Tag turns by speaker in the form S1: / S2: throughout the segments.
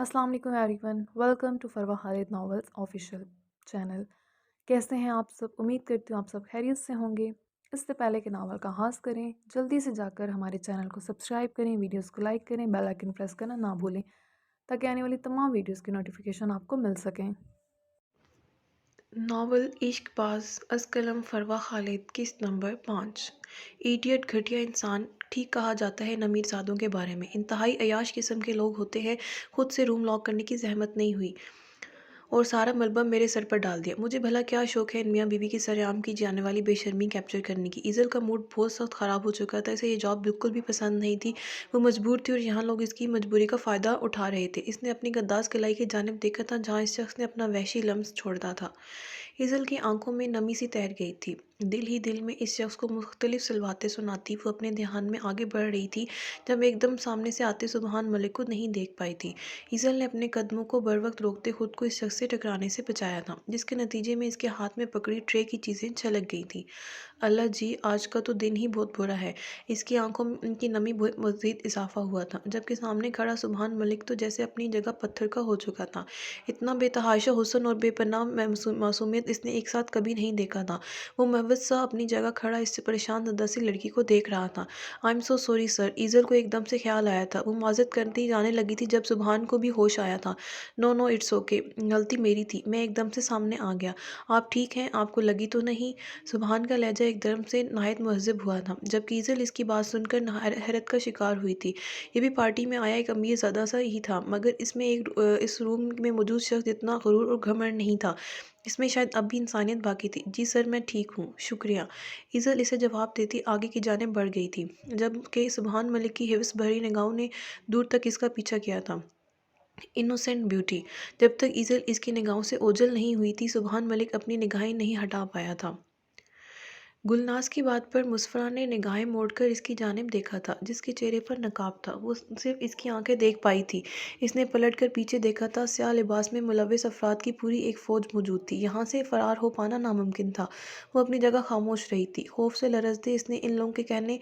S1: अस्सलाम वालेकुम everyone, welcome to Farwa Khalid novels official channel. कैसे हैं आप सब? उम्मीद करती हूँ आप सब खैरियत से होंगे। इससे पहले कि नावल का आगाज़ करें, जल्दी से जाकर हमारे चैनल को सब्सक्राइब करें, वीडियोस को लाइक करें, बेल आइकन प्रेस करना ना भूलें ताकि आने वाली तमाम वीडियोस की नोटिफिकेशन आपको मिल सकें।
S2: नावल इश्कबाज असकलम फरवा खालिद किस्त नंबर 5। इडियट घटिया इंसान ठीक कहा जाता है नमीरजादों के बारे में। इंतहाई अयाश किस्म के लोग होते हैं। खुद से रूम लॉक करने की जहमत नहीं हुई और सारा मलबा मेरे सर पर डाल दिया। मुझे भला क्या शौक है इन मियाँ बीवी की सरेआम की जाने वाली बेशर्मी कैप्चर करने की। ईज़ल का मूड बहुत सख्त ख़राब हो चुका था। इसे ये जॉब बिल्कुल भी पसंद नहीं थी। वो मजबूर थी और यहाँ लोग इसकी मजबूरी का फ़ायदा उठा रहे थे। इसने अपनी गद्दाज कलाई की जानिब देखा था जहाँ इस शख्स ने अपना वहशी लम्स छोड़ा था। ईज़ल की आंखों में नमी सी तैर गई थी। दिल ही दिल में इस शख्स को मुख्तलिफ सलवातें सुनाती वो अपने ध्यान में आगे बढ़ रही थी जब एकदम सामने से आते सुबहान मलिक को नहीं देख पाई थी। ईज़ल ने अपने कदमों को बर वक्त रोकते खुद को इस शख्स से टकराने से बचाया था जिसके नतीजे में इसके हाथ में पकड़ी ट्रे की चीज़ें छलक गई थी। अल्लाह जी, आज का तो दिन ही बहुत बुरा है। इसकी आंखों में उनकी नमी मज़ीद इजाफा हुआ था जबकि सामने खड़ा सुबहान मलिक तो जैसे अपनी जगह पत्थर का हो चुका था। इतना बेतहाशा हुस्न और बेपनाह मासूमियत इसने एक साथ कभी नहीं देखा था। वो महवस सा अपनी जगह खड़ा इस परेशान ददा सी लड़की को देख रहा था। I am so sorry sir. ईज़ल को एकदम से ख्याल आया था। वो माजरत करती जाने लगी थी जब सुबहान को भी होश आया था। नो नो, इट्स ओके, गलती मेरी थी, मैं एकदम से सामने आ गया। आप ठीक हैं? आपको लगी तो नहीं? सुबहान का लहजा एकदम से नहायत मुहज़्ज़ब हुआ था जबकि ईज़ल इसकी बात सुनकर हैरत का शिकार हुई थी। ये भी पार्टी में आया एक अमीर ज़ादा सा ही था मगर इसमें इस रूम में मौजूद शख्स जितना गुरूर और घमंड नहीं था। इसमें शायद अब भी इंसानियत बाकी थी। जी सर, मैं ठीक हूँ, शुक्रिया। ईज़ल इसे जवाब देती आगे की जानिब बढ़ गई थी जबकि सुबहान मलिक की हिव्स भरी निगाहों ने दूर तक इसका पीछा किया था। Innocent beauty. जब तक ईज़ल इसकी निगाहों से ओझल नहीं हुई थी सुबहान मलिक अपनी निगाहें नहीं हटा पाया था। गुलनाज की बात पर मुस्फरा ने निगाहें मोड़कर इसकी जानिब देखा था जिसके चेहरे पर नकाब था। वो सिर्फ इसकी आंखें देख पाई थी। इसने पलटकर पीछे देखा था। स्याह लिबास में मुलव्वस अफराद की पूरी एक फ़ौज मौजूद थी। यहाँ से फ़रार हो पाना नामुमकिन था। वो अपनी जगह खामोश रही थी। खौफ से लरजते इसने इन लोगों के कहने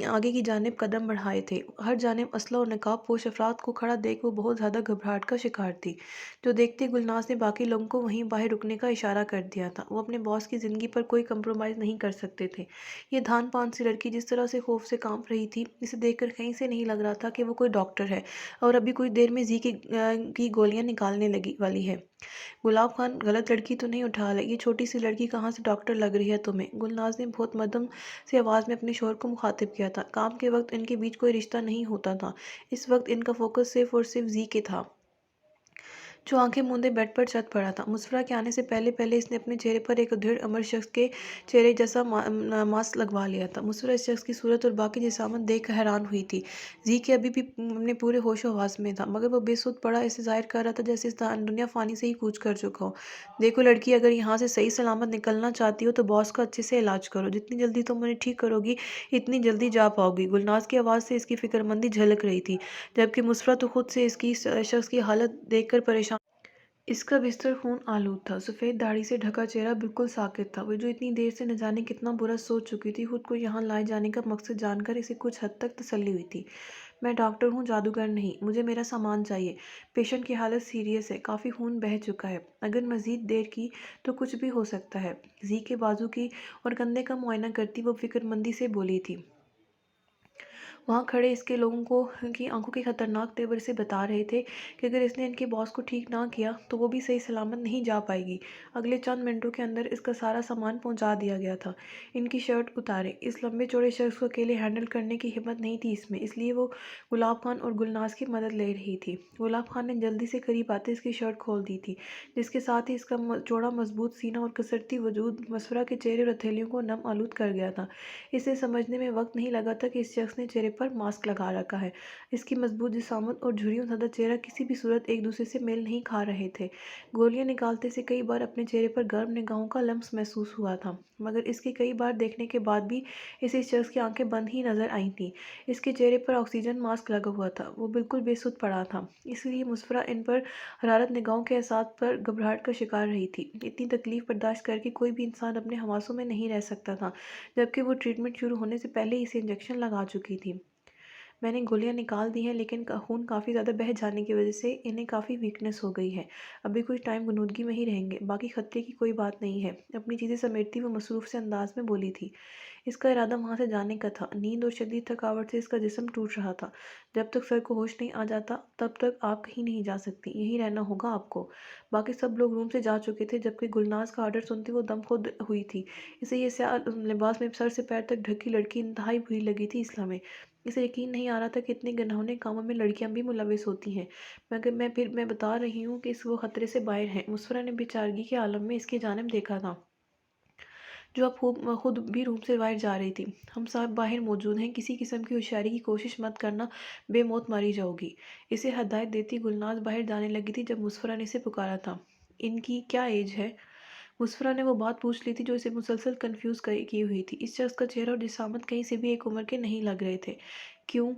S2: आगे की जानिब कदम बढ़ाए थे। हर जानिब असला और नकाब पोश अफराद को खड़ा देख वो बहुत ज़्यादा घबराहट का शिकार थी। जो देखते गुलनाज ने बाकी लोगों को वहीं बाहर रुकने का इशारा कर दिया था। वो अपने बॉस की ज़िंदगी पर कोई कंप्रोमाइज़ नहीं कर सकते थे। ये धान पान सी लड़की जिस तरह से खौफ से कांप रही थी इसे देखकर कहीं से नहीं लग रहा था कि वो कोई डॉक्टर है और अभी कुछ देर में जी की गोलियां निकालने लगी वाली है। गुलाब खान, गलत लड़की तो नहीं उठा ले? ये छोटी सी लड़की कहाँ से डॉक्टर लग रही है तुम्हें? गुलनाज ने बहुत मध्यम सी आवाज़ में अपने शोहर को मुखातिब किया था। काम के वक्त इनके बीच कोई रिश्ता नहीं होता था। इस वक्त इनका फोकस सिर्फ और सिर्फ जी के था जो आंखें मूंदे बेड पर चढ़ पड़ा था। मुस्फरा के आने से पहले पहले इसने अपने चेहरे पर एक दृढ़ अमर शख्स के चेहरे जैसा मास्क लगवा लिया था। मुस्फरा इस शख्स की सूरत और बाकी जिसामत देख कर हैरान हुई थी। जी के अभी भी अपने पूरे होशो हवास में था मगर वो बेसुध पड़ा इसे जाहिर कर रहा था जैसे इस दुनिया फानी से ही कूच कर चुका हो। देखो लड़की, अगर यहाँ से सही सलामत निकलना चाहती हो तो बॉस का अच्छे से इलाज करो। जितनी जल्दी तुम उन्हें ठीक करोगी इतनी जल्दी जा पाओगी। गुलनाज की आवाज़ से इसकी फिक्रमंदी झलक रही थी जबकि मुस्फरा तो खुद से इसकी शख्स की हालत देखकर परेशान। इसका बिस्तर खून आलूद था। सफ़ेद दाढ़ी से ढका चेहरा बिल्कुल साकित था। वो जो इतनी देर से न जाने कितना बुरा सोच चुकी थी। खुद को यहाँ लाए जाने का मकसद जानकर इसे कुछ हद तक तसल्ली हुई थी। मैं डॉक्टर हूँ, जादूगर नहीं। मुझे मेरा सामान चाहिए। पेशेंट की हालत सीरियस है, काफ़ी खून बह चुका है। अगर मज़ीद देर की तो कुछ भी हो सकता है। जी के बाजू की और कंधे का मुआयना करती वो फिक्रमंदी से बोली थी। वहाँ खड़े इसके लोगों को की आंखों के खतरनाक तेवर से बता रहे थे कि अगर इसने इनके बॉस को ठीक ना किया तो वो भी सही सलामत नहीं जा पाएगी। अगले चंद मिनटों के अंदर इसका सारा सामान पहुंचा दिया गया था। इनकी शर्ट उतारे। इस लंबे चौड़े शख्स को अकेले हैंडल करने की हिम्मत नहीं थी इसमें, इसलिए वो गुलाब खान और गुलनाज की मदद ले रही थी। गुलाब खान ने जल्दी से करीब आते इसकी शर्ट खोल दी थी जिसके साथ ही इसका चौड़ा मजबूत सीना और कसरती वजूद मसवरा के चेहरे और हथेलियों को नम आलूद कर गया था। इसे समझने में वक्त नहीं लगा था कि इस शख्स ने चेहरे पर मास्क लगा रखा है। इसकी मजबूत जिसामत और झुर्रियों ज़्यादा चेहरा किसी भी सूरत एक दूसरे से मेल नहीं खा रहे थे। गोलियां निकालते से कई बार अपने चेहरे पर गर्म निगाहों का लम्स महसूस हुआ था मगर इसके कई बार देखने के बाद भी इसे इस शख्स की आंखें बंद ही नजर आई थीं। इसके चेहरे पर ऑक्सीजन मास्क लगा हुआ था। वो बिल्कुल बेसुध पड़ा था, इसलिए मुस्फरा इन पर हरारत निगाहों के एहसास पर घबराहट का शिकार रही थी। इतनी तकलीफ बर्दाश्त करके कोई भी इंसान अपने हवासों में नहीं रह सकता था जबकि वो ट्रीटमेंट शुरू होने से पहले ही इसे इंजेक्शन लगा चुकी थी। میں نے گولیاں نکال دی ہیں لیکن خون کافی زیادہ بہہ جانے کی وجہ سے انہیں کافی ویکنس ہو گئی ہے۔ ابھی کچھ ٹائم غنودگی میں ہی رہیں گے، باقی خطرے کی کوئی بات نہیں ہے۔ اپنی چیزیں سمیٹتی وہ مصروف سے انداز میں بولی تھی۔ اس کا ارادہ وہاں سے جانے کا تھا۔ نیند اور شدید تھکاوٹ سے اس کا جسم ٹوٹ رہا تھا۔ جب تک سر کو ہوش نہیں آ جاتا تب تک آپ کہیں نہیں جا سکتی، یہیں رہنا ہوگا آپ کو۔ باقی سب لوگ روم سے جا چکے تھے جبکہ گلناز کا آرڈر سنتے وہ دم خود ہوئی تھی۔ اسے یہ سیاہ لباس میں سر سے پیر تک ڈھکی لڑکی انتہائی بری لگی تھی اسلام میں۔ اسے یقین نہیں آ رہا تھا کہ اتنے گناہونے کاموں میں لڑکیاں بھی ملوث ہوتی ہیں، مگر میں بتا رہی ہوں کہ وہ خطرے سے باہر ہیں۔ مسفرہ نے بے چارگی کے عالم میں اس کی جانب دیکھا تھا، جو اب خود بھی روم سے باہر جا رہی تھی۔ ہم سب باہر موجود ہیں، کسی قسم کی ہوشیاری کی کوشش مت کرنا، بے موت ماری جاؤ گی۔ اسے ہدایت دیتی گلناز باہر جانے لگی تھی جب مسفرہ نے اسے پکارا تھا۔ ان کی کیا ایج ہے؟ مسفرہ نے وہ بات پوچھ لی تھی جو اسے مسلسل کنفیوز کی ہوئی تھی۔ اس شخص کا چہرہ اور جسامت کہیں سے بھی ایک عمر کے نہیں لگ رہے تھے۔ کیوں؟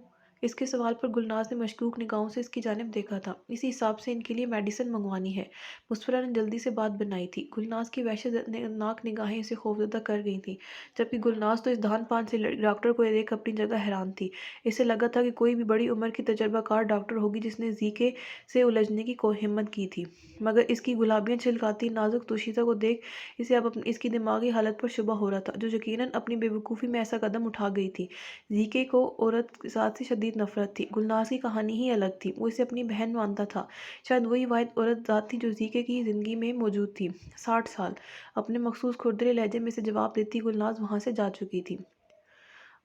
S2: اس کے سوال پر گلناز نے مشکوک نگاہوں سے اس کی جانب دیکھا تھا۔ اسی حساب سے ان کے لیے میڈیسن منگوانی ہے۔ مسفرہ نے جلدی سے بات بنائی تھی۔ گلناز کی وحشت ناک نگاہیں اسے خوفزدہ کر گئی تھیں، جبکہ گلناز تو اس دھان پان سے ڈاکٹر کو دیکھ اپنی جگہ حیران تھی۔ اسے لگا تھا کہ کوئی بھی بڑی عمر کی تجربہ کار ڈاکٹر ہوگی جس نے زیکے سے الجھنے کی ہمت کی تھی، مگر اس کی گلابیاں چھلکاتی نازک توشیدہ کو دیکھ اسے اب اس کی دماغی حالت پر شبہ ہو رہا تھا، جو یقیناً اپنی بے وقوفی میں ایسا قدم اٹھا گئی تھی۔ زیکے کو عورت کے ساتھ سے شدید نفرت تھی۔ گلناز کی کہانی ہی الگ تھی۔ وہ اسے اپنی بہن مانتا تھا، شاید وہی واحد عورت ذات تھی جو زیکے کی زندگی میں موجود تھی۔ 60 سال! اپنے مخصوص کھردرے لہجے میں سے جواب دیتی گلناز وہاں سے جا چکی تھی۔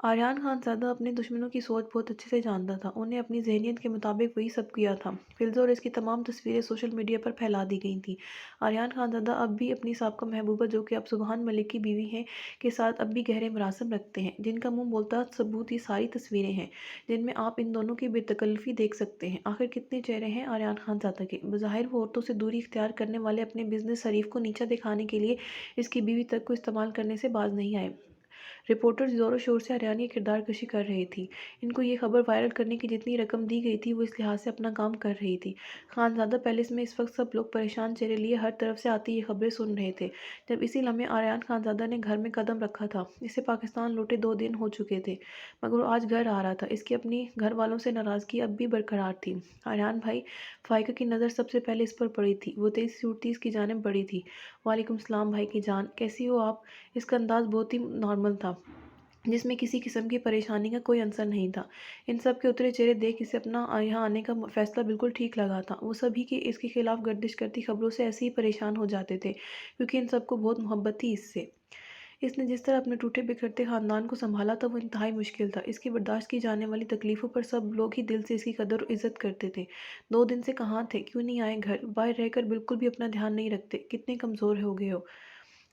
S2: آریان خان زادہ اپنے دشمنوں کی سوچ بہت اچھے سے جانتا تھا۔ انہیں اپنی ذہنیت کے مطابق وہی سب کیا تھا۔ فلزہ اور اس کی تمام تصویریں سوشل میڈیا پر پھیلا دی گئی تھیں۔ آریان خان زادہ اب بھی اپنی سابقہ محبوبہ، جو کہ اب سبحان ملک کی بیوی ہیں، کے ساتھ اب بھی گہرے مراسم رکھتے ہیں، جن کا منہ بولتا ثبوت یہ ساری تصویریں ہیں جن میں آپ ان دونوں کی بے تکلفی دیکھ سکتے ہیں۔ آخر کتنے چہرے ہیں آریان خان زادہ کے! بظاہر وہ عورتوں سے دوری اختیار کرنے والے اپنے بزنس حریف کو نیچا دکھانے کے لیے اس کی بیوی تک کو استعمال کرنے سے باز نہیں آئے۔ رپورٹرز زور و شور سے آریان کی کردار کشی کر رہے تھی۔ ان کو یہ خبر وائرل کرنے کی جتنی رقم دی گئی تھی وہ اس لحاظ سے اپنا کام کر رہی تھی۔ خانزادہ پیلس میں اس وقت سب لوگ پریشان چہرے لیے ہر طرف سے آتی یہ خبریں سن رہے تھے۔ جب اسی لمحے آریان خانزادہ نے گھر میں قدم رکھا تھا، اسے پاکستان لوٹے 2 دن ہو چکے تھے، مگر وہ آج گھر آ رہا تھا۔ اس کی اپنی گھر والوں سے ناراضگی اب بھی برقرار تھی۔ آریان بھائی! فائقہ کی نظر سب سے پہلے اس پر پڑی تھی۔ وہ تیزی سے اٹھتی اس کی جانب بڑھی تھی۔ وعلیکم السلام بھائی کی جان، کیسی ہو آپ؟ اس کا انداز بہت ہی نارمل تھا، جس میں کسی قسم کی پریشانی کا کوئی عنصر نہیں تھا۔ ان سب کے اترے چہرے دیکھ اسے اپنا یہاں آنے کا فیصلہ بالکل ٹھیک لگا تھا۔ وہ سبھی کی اس کے خلاف گردش کرتی خبروں سے ایسے ہی پریشان ہو جاتے تھے، کیونکہ ان سب کو بہت محبت تھی اس سے۔ اس نے جس طرح اپنے ٹوٹے بکھرتے خاندان کو سنبھالا تھا وہ انتہائی مشکل تھا۔ اس کی برداشت کی جانے والی تکلیفوں پر سب لوگ ہی دل سے اس کی قدر و عزت کرتے تھے۔ 2 دن سے کہاں تھے؟ کیوں نہیں آئے گھر؟ باہر رہ کر بالکل بھی اپنا دھیان نہیں رکھتے، کتنے کمزور ہو گئے ہو؟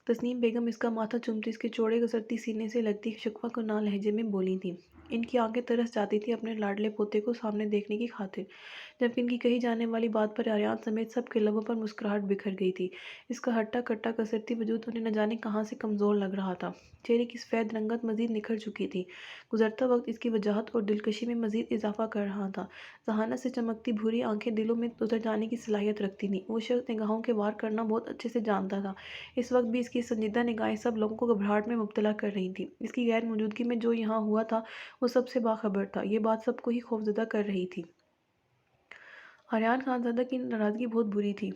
S2: تسنیم بیگم اس کا ماتھا چومتی اس کے چوڑے گزرتی سینے سے لگتی شکوہ کناں لہجے میں بولی تھی۔ ان کی آنکھیں ترس جاتی تھیں اپنے لاڈلے پوتے کو سامنے دیکھنے کی خاطر، جبکہ ان کی کہی جانے والی بات پر آریان سمیت سب کے لبوں پر مسکراہٹ بکھر گئی تھی۔ اس کا ہٹا کٹا کسرتی وجود انہیں نہ جانے کہاں سے کمزور لگ رہا تھا۔ چہرے کی سفید رنگت مزید نکھر چکی تھی۔ گزرتا وقت اس کی وجاہت اور دلکشی میں مزید اضافہ کر رہا تھا۔ ذہانت سے چمکتی بھوری آنکھیں دلوں میں اتر جانے کی صلاحیت رکھتی تھیں۔ وہ شخص نگاہوں کے وار کرنا بہت اچھے سے جانتا تھا۔ اس وقت بھی اس کی سنجیدہ نگاہیں سب لوگوں کو گھبراہٹ میں مبتلا کر رہی تھیں۔ اس کی غیر موجودگی میں جو یہاں ہوا تھا وہ سب سے باخبر تھا۔ یہ بات سب کو ہی خوفزدہ کر رہی تھی۔ آریان خانزادہ کی ناراضگی بہت بری تھی۔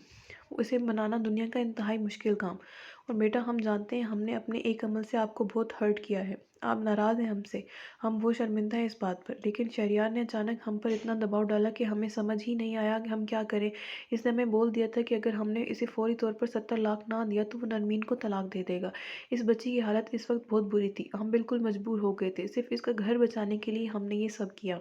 S2: اسے منانا دنیا کا انتہائی مشکل کام۔ اور بیٹا ہم جانتے ہیں ہم نے اپنے ایک عمل سے آپ کو بہت ہرٹ کیا ہے۔ آپ ناراض ہیں ہم سے، ہم بہت شرمندہ ہیں اس بات پر، لیکن شہریار نے اچانک ہم پر اتنا دباؤ ڈالا کہ ہمیں سمجھ ہی نہیں آیا کہ ہم کیا کریں۔ اس نے ہمیں بول دیا تھا کہ اگر ہم نے اسے فوری طور پر 70 لاکھ نہ دیا تو وہ نرمین کو طلاق دے دے گا۔ اس بچی کی حالت اس وقت بہت بری تھی، ہم بالکل مجبور ہو گئے تھے، صرف اس کا گھر بچانے کے لیے ہم نے یہ سب کیا۔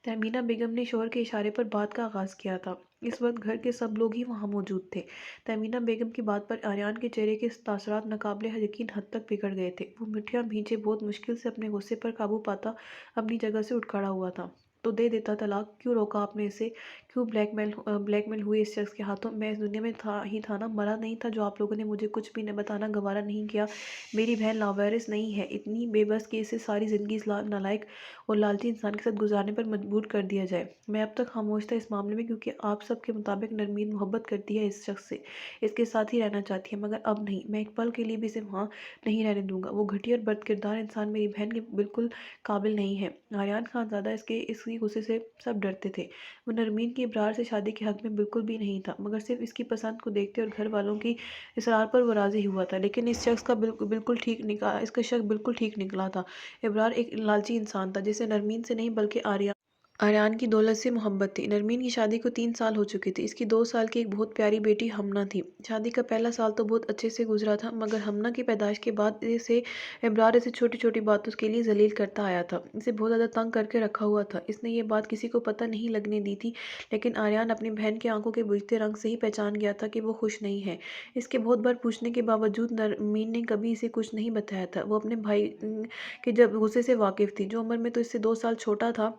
S2: تہمینہ بیگم نے شوہر کے اشارے پر بات کا آغاز کیا تھا۔ اس وقت گھر کے سب لوگ ہی وہاں موجود تھے۔ تہمینہ بیگم کی بات پر آریان کے چہرے کے تاثرات ناقابل یقین حد تک بگڑ گئے تھے۔ وہ مٹھیاں بھینچے بہت مشکل سے اپنے غصے پر قابو پاتا اپنی جگہ سے اٹھ کھڑا ہوا تھا۔ तो दे देता तलाक। क्यों रोका आपने इसे? क्यों ब्लैकमेल हुई इस शख्स के हाथों? मैं इस दुनिया में था ना, मरा नहीं था जो आप लोगों ने मुझे कुछ भी न बताना गवारा नहीं किया। मेरी बहन लावारिस नहीं है, इतनी बेबस कि इसे सारी ज़िंदगी इस नालायक और लालची इंसान के साथ गुजारने पर मजबूर कर दिया जाए। मैं अब तक खामोश था इस मामले में, क्योंकि आप सब के मुताबिक नरमीन मोहब्बत करती है इस शख्स से, इसके साथ ही रहना चाहती है। मगर अब नहीं, मैं एक पल के लिए भी इसे वहाँ नहीं रहने दूंगा। वो घटिया और बदकिरदार इंसान मेरी बहन के बिल्कुल काबिल नहीं है। आर्यन खानज़ादा इसकी गुस्से से सब डरते थे। वो नरमीन की इब्रार से शादी के हक में बिल्कुल भी नहीं था, मगर सिर्फ इसकी पसंद को देखते और घर वालों की इसरार पर वो राज़ी हुआ था। लेकिन इस शख्स का बिल्कुल ठीक निकला इसका शक बिल्कुल ठीक निकला था। इब्रार एक लालची इंसान था, जिसे नरमीन से नहीं बल्कि आर्यान की दौलत से मोहब्बत थी। नरमीन की शादी को 3 साल हो चुके थे। इसकी 2 साल की एक बहुत प्यारी बेटी हमना थी। शादी का पहला साल तो बहुत अच्छे से गुजरा था, मगर हमना की पैदाइश के बाद से इब्रार इसे छोटी छोटी बातों के लिए जलील करता आया था। इसे बहुत ज़्यादा तंग करके रखा हुआ था। इसने ये बात किसी को पता नहीं लगने दी थी, लेकिन आर्यन अपनी बहन की आंखों के बुझते रंग से ही पहचान गया था कि वो खुश नहीं है। इसके बहुत बार पूछने के बावजूद नरमीन ने कभी इसे कुछ नहीं बताया था। वो अपने भाई के जब गुस्से से वाकिफ थी, जो उम्र में तो इससे 2 साल छोटा था,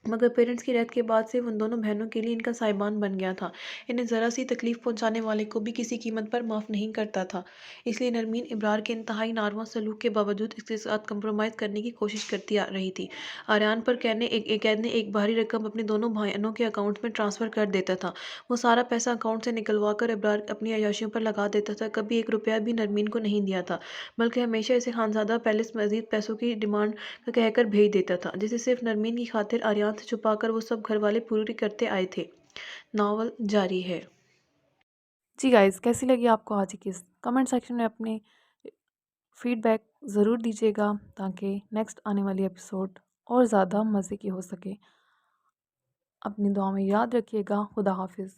S2: मगर पेरेंट्स की डेथ के बाद से उन दोनों बहनों के लिए इनका साहिबान बन गया था। इन्हें ज़रा सी तकलीफ़ पहुंचाने वाले को भी किसी कीमत पर माफ़ नहीं करता था। इसलिए नरमीन इब्रार के इंतहाई नारवा सलूक के बावजूद इसके साथ कंप्रोमाइज़ करने की कोशिश करती आ रही थी। आर्यन पर कैद ने एक भारी रकम अपने दोनों बहनों के अकाउंट में ट्रांसफ़र कर देता था। वो सारा पैसा अकाउंट से निकलवा कर इब्रार अपनी अय्याशियों पर लगा देता था। कभी 1 रुपया भी नरमीन को नहीं दिया था, बल्कि हमेशा इसे खानज़ादा पैलेस मज़ीद पैसों की डिमांड कहकर भेज देता था, जिसे सिर्फ नरमीन की खातिर आर्यन से छुपाकर वो सब घरवाले पूरी करते आए थे। नावल जारी है।
S1: जी गाइज़, कैसी लगी आपको आज की किस्त? कमेंट सेक्शन में अपने फीडबैक ज़रूर दीजिएगा, ताकि नेक्स्ट आने वाली एपिसोड और ज़्यादा मज़े की हो सके। अपनी दुआ में याद रखिएगा। खुदा हाफिज़।